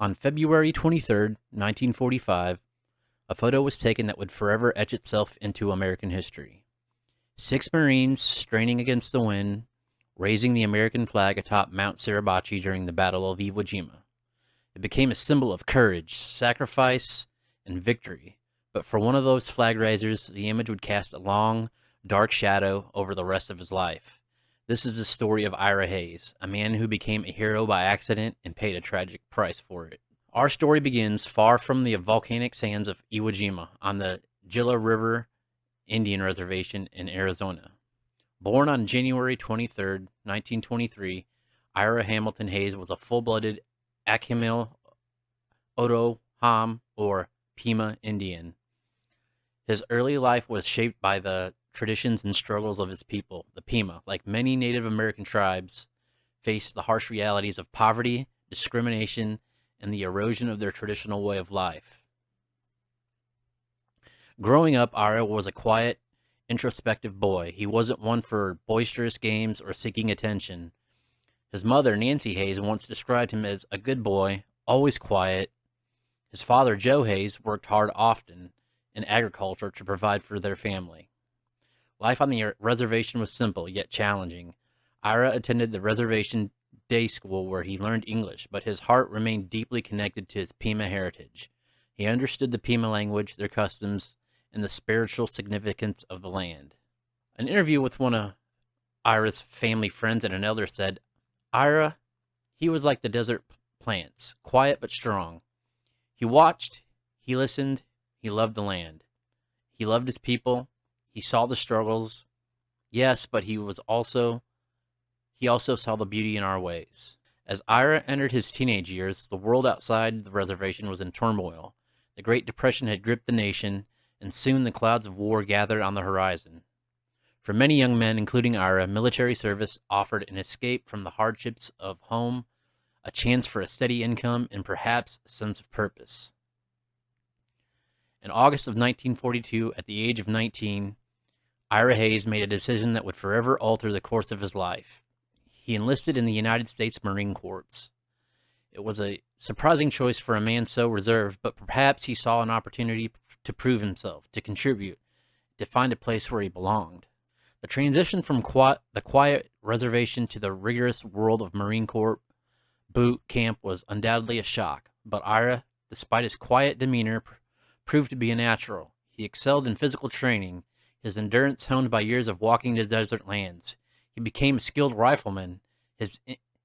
On February 23rd, 1945, a photo was taken that would forever etch itself into American history. 6 Marines straining against the wind, raising the American flag atop Mount Suribachi during the Battle of Iwo Jima. It became a symbol of courage, sacrifice, and victory, but for one of those flag raisers, the image would cast a long, dark shadow over the rest of his life. This is the story of Ira Hayes, a man who became a hero by accident and paid a tragic price for it. Our story begins far from the volcanic sands of Iwo Jima on the Gila River Indian Reservation in Arizona. Born on January 23rd, 1923, Ira Hamilton Hayes was a full-blooded Akimel O'odham or Pima Indian. His early life was shaped by the traditions and struggles of his people. The Pima, like many Native American tribes, faced the harsh realities of poverty, discrimination, and the erosion of their traditional way of life. Growing up, Ira was a quiet, introspective boy. He wasn't one for boisterous games or seeking attention. His mother, Nancy Hayes, once described him as a good boy, always quiet. His father, Joe Hayes, worked hard often in agriculture to provide for their family. Life on the reservation was simple, yet challenging. Ira attended the reservation day school where he learned English, but his heart remained deeply connected to his Pima heritage. He understood the Pima language, their customs, and the spiritual significance of the land. An interview with one of Ira's family friends and an elder said, Ira, he was like the desert plants, quiet but strong. He watched, he listened, he loved the land. He loved his people, he saw the struggles. Yes, but he also saw the beauty in our ways. As Ira entered his teenage years, the world outside the reservation was in turmoil. The Great Depression had gripped the nation, and soon the clouds of war gathered on the horizon. For many young men, including Ira, military service offered an escape from the hardships of home, a chance for a steady income, and perhaps a sense of purpose. In August of 1942, at the age of 19, Ira Hayes made a decision that would forever alter the course of his life. He enlisted in the United States Marine Corps. It was a surprising choice for a man so reserved, but perhaps he saw an opportunity to prove himself, to contribute, to find a place where he belonged. The transition from the quiet reservation to the rigorous world of Marine Corps boot camp was undoubtedly a shock, but Ira, despite his quiet demeanor, proved to be a natural. He excelled in physical training, his endurance honed by years of walking the desert lands. He became a skilled rifleman, his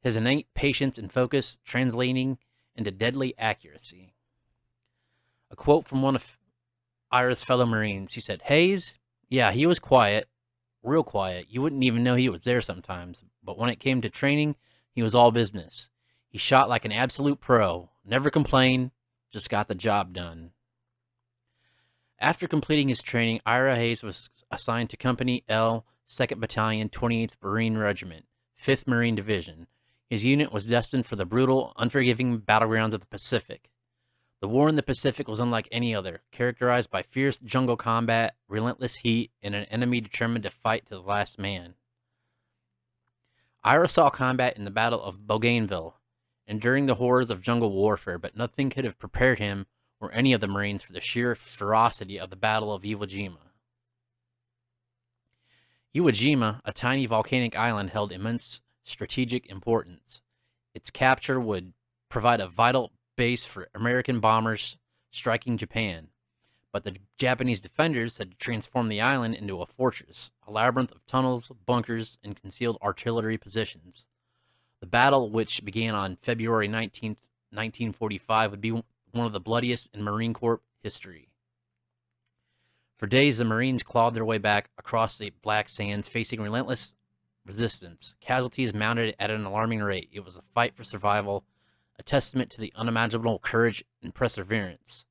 innate patience and focus translating into deadly accuracy. A quote from one of Ira's fellow Marines, he said, Hayes, yeah, he was quiet, real quiet. You wouldn't even know he was there sometimes, but when it came to training, he was all business. He shot like an absolute pro, never complained, just got the job done. After completing his training, Ira Hayes was assigned to Company L, 2nd Battalion, 28th Marine Regiment, 5th Marine Division. His unit was destined for the brutal, unforgiving battlegrounds of the Pacific. The war in the Pacific was unlike any other, characterized by fierce jungle combat, relentless heat, and an enemy determined to fight to the last man. Ira saw combat in the Battle of Bougainville, enduring the horrors of jungle warfare, but nothing could have prepared him or any of the Marines for the sheer ferocity of the Battle of Iwo Jima. Iwo Jima, a tiny volcanic island, held immense strategic importance. Its capture would provide a vital base for American bombers striking Japan, but the Japanese defenders had transformed the island into a fortress, a labyrinth of tunnels, bunkers, and concealed artillery positions. The battle, which began on February 19th, 1945, would be one of the bloodiest in Marine Corps history. For days, the Marines clawed their way back across the black sands, facing relentless resistance. Casualties mounted at an alarming rate. It was a fight for survival, a testament to the unimaginable courage and perseverance.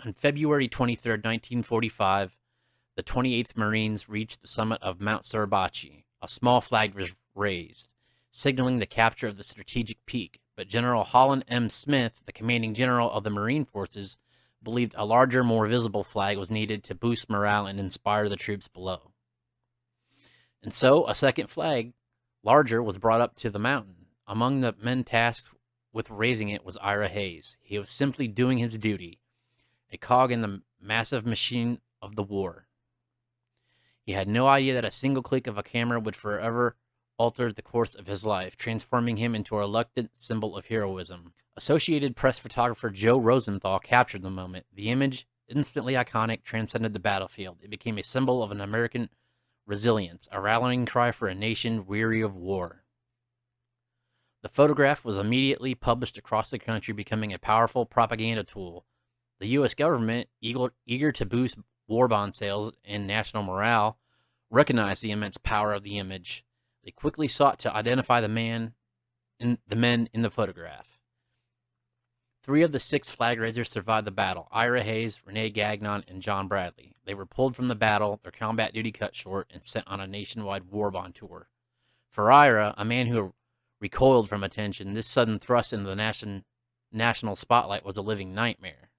On February 23rd, 1945, the 28th Marines reached the summit of Mount Suribachi. A small flag was raised, signaling the capture of the strategic peak, but General Holland M. Smith, the commanding general of the Marine Forces, believed a larger, more visible flag was needed to boost morale and inspire the troops below. And so, a second flag, larger, was brought up to the mountain. Among the men tasked with raising it was Ira Hayes. He was simply doing his duty, a cog in the massive machine of the war. He had no idea that a single click of a camera would forever alter the course of his life, transforming him into a reluctant symbol of heroism. Associated Press photographer Joe Rosenthal captured the moment. The image, instantly iconic, transcended the battlefield. It became a symbol of an American resilience, a rallying cry for a nation weary of war. The photograph was immediately published across the country, becoming a powerful propaganda tool. The U.S. government, eager to boost war bond sales and national morale, recognized the immense power of the image. They quickly sought to identify the men in the photograph. 3 of the 6 flag raisers survived the battle: Ira Hayes, Renee Gagnon, and John Bradley. They were pulled from the battle, their combat duty cut short, and sent on a nationwide war bond tour. For Ira, a man who recoiled from attention, this sudden thrust into the national spotlight was a living nightmare.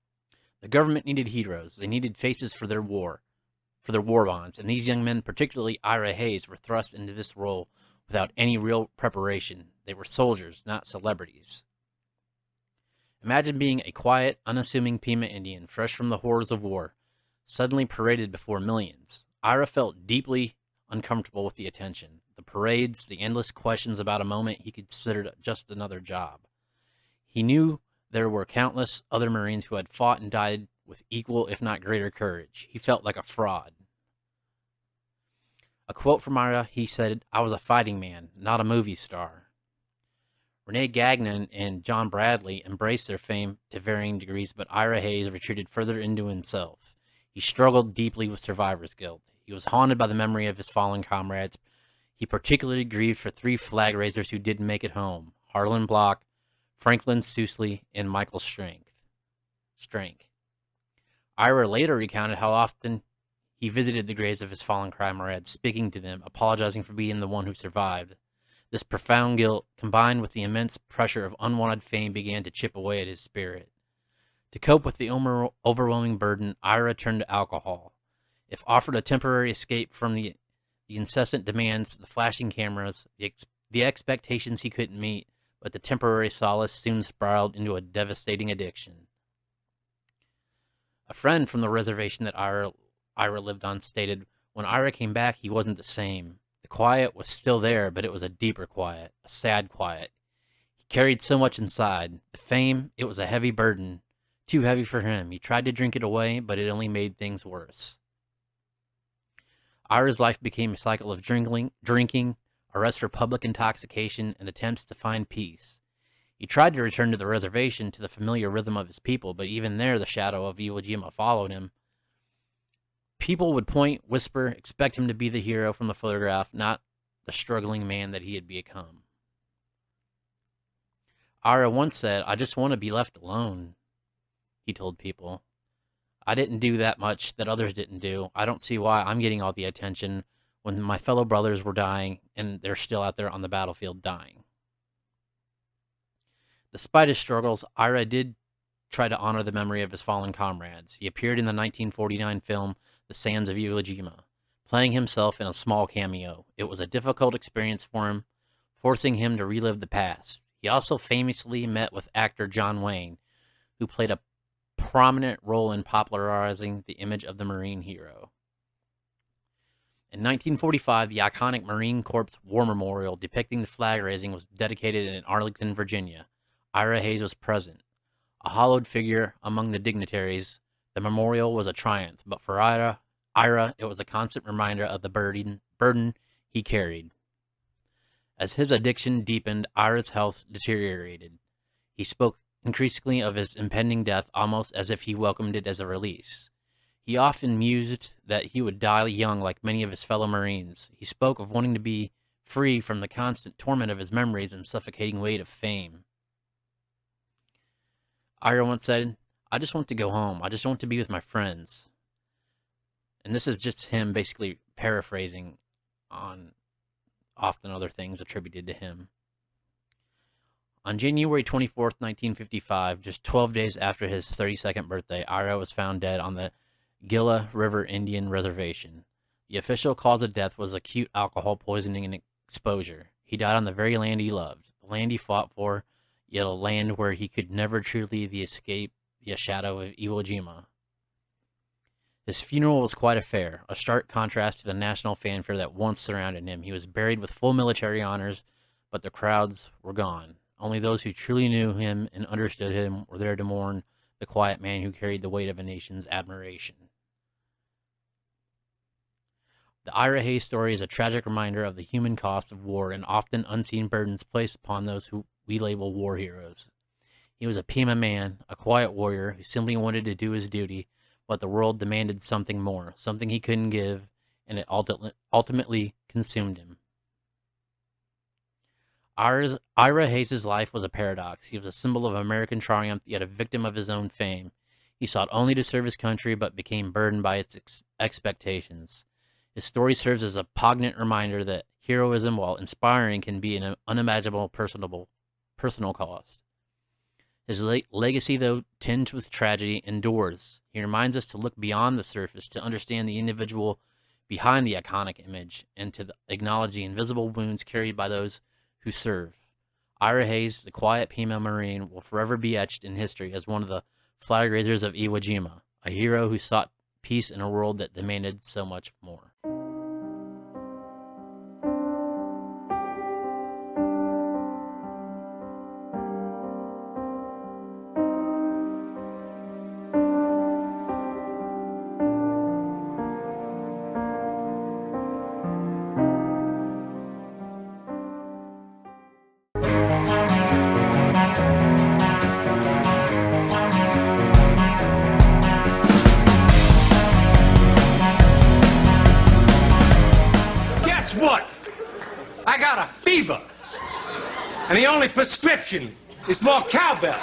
The government needed heroes. They needed faces for their war bonds, and these young men, particularly Ira Hayes, were thrust into this role without any real preparation. They were soldiers, not celebrities. Imagine being a quiet, unassuming Pima Indian, fresh from the horrors of war, suddenly paraded before millions. Ira felt deeply uncomfortable with the attention, the parades, the endless questions about a moment he considered just another job. He knew there were countless other Marines who had fought and died with equal, if not greater, courage. He felt like a fraud. A quote from Ira, he said, "I was a fighting man, not a movie star." Renee Gagnon and John Bradley embraced their fame to varying degrees, but Ira Hayes retreated further into himself. He struggled deeply with survivor's guilt. He was haunted by the memory of his fallen comrades. He particularly grieved for 3 flag raisers who didn't make it home: Harlan Block, Franklin Sousley, and Michael Strank. Ira later recounted how often he visited the graves of his fallen comrades, speaking to them, apologizing for being the one who survived. This profound guilt, combined with the immense pressure of unwanted fame, began to chip away at his spirit. To cope with the overwhelming burden, Ira turned to alcohol. If offered a temporary escape from the incessant demands, the flashing cameras, the expectations he couldn't meet, but the temporary solace soon spiraled into a devastating addiction. A friend from the reservation that Ira lived on stated, "When Ira came back, he wasn't the same. The quiet was still there, but it was a deeper quiet, a sad quiet. He carried so much inside. The fame, it was a heavy burden, too heavy for him. He tried to drink it away, but it only made things worse." Ira's life became a cycle of drinking, arrests for public intoxication, and attempts to find peace. He tried to return to the reservation, to the familiar rhythm of his people, but even there the shadow of Iwo Jima followed him. People would point, whisper, expect him to be the hero from the photograph, not the struggling man that he had become. Ira once said, "I just want to be left alone," he told people. "I didn't do that much that others didn't do. I don't see why I'm getting all the attention when my fellow brothers were dying and they're still out there on the battlefield dying." Despite his struggles, Ira did try to honor the memory of his fallen comrades. He appeared in the 1949 film The Sands of Iwo Jima, playing himself in a small cameo. It was a difficult experience for him, forcing him to relive the past. He also famously met with actor John Wayne, who played a prominent role in popularizing the image of the Marine hero. In 1945, the iconic Marine Corps War Memorial depicting the flag raising was dedicated in Arlington, Virginia. Ira Hayes was present. A hallowed figure among the dignitaries, the memorial was a triumph, but for Ira, it was a constant reminder of the burden he carried. As his addiction deepened, Ira's health deteriorated. He spoke increasingly of his impending death, almost as if he welcomed it as a release. He often mused that he would die young like many of his fellow Marines. He spoke of wanting to be free from the constant torment of his memories and suffocating weight of fame. Ira once said, "I just want to go home. I just want to be with my friends." And this is just him basically paraphrasing on often other things attributed to him. On January 24th, 1955, just 12 days after his 32nd birthday, Ira was found dead on the Gila River Indian Reservation. The official cause of death was acute alcohol poisoning and exposure. He died on the very land he loved, the land he fought for, yet a land where he could never truly escape the shadow of Iwo Jima. His funeral was quite a affair, a stark contrast to the national fanfare that once surrounded him. He was buried with full military honors, but the crowds were gone. Only those who truly knew him and understood him were there to mourn the quiet man who carried the weight of a nation's admiration. The Ira Hayes story is a tragic reminder of the human cost of war and often unseen burdens placed upon those who we label war heroes. He was a Pima man, a quiet warrior who simply wanted to do his duty, but the world demanded something more, something he couldn't give, and it ultimately consumed him. Ira Hayes' life was a paradox. He was a symbol of American triumph, yet a victim of his own fame. He sought only to serve his country, but became burdened by its expectations. His story serves as a poignant reminder that heroism, while inspiring, can be an unimaginable personal cost. His legacy, though tinged with tragedy, endures. He reminds us to look beyond the surface, to understand the individual behind the iconic image, and to acknowledge the invisible wounds carried by those who serve. Ira Hayes, the quiet Pima Marine, will forever be etched in history as one of the flag raisers of Iwo Jima, a hero who sought peace in a world that demanded so much more. I got a fever, and the only prescription is more cowbell.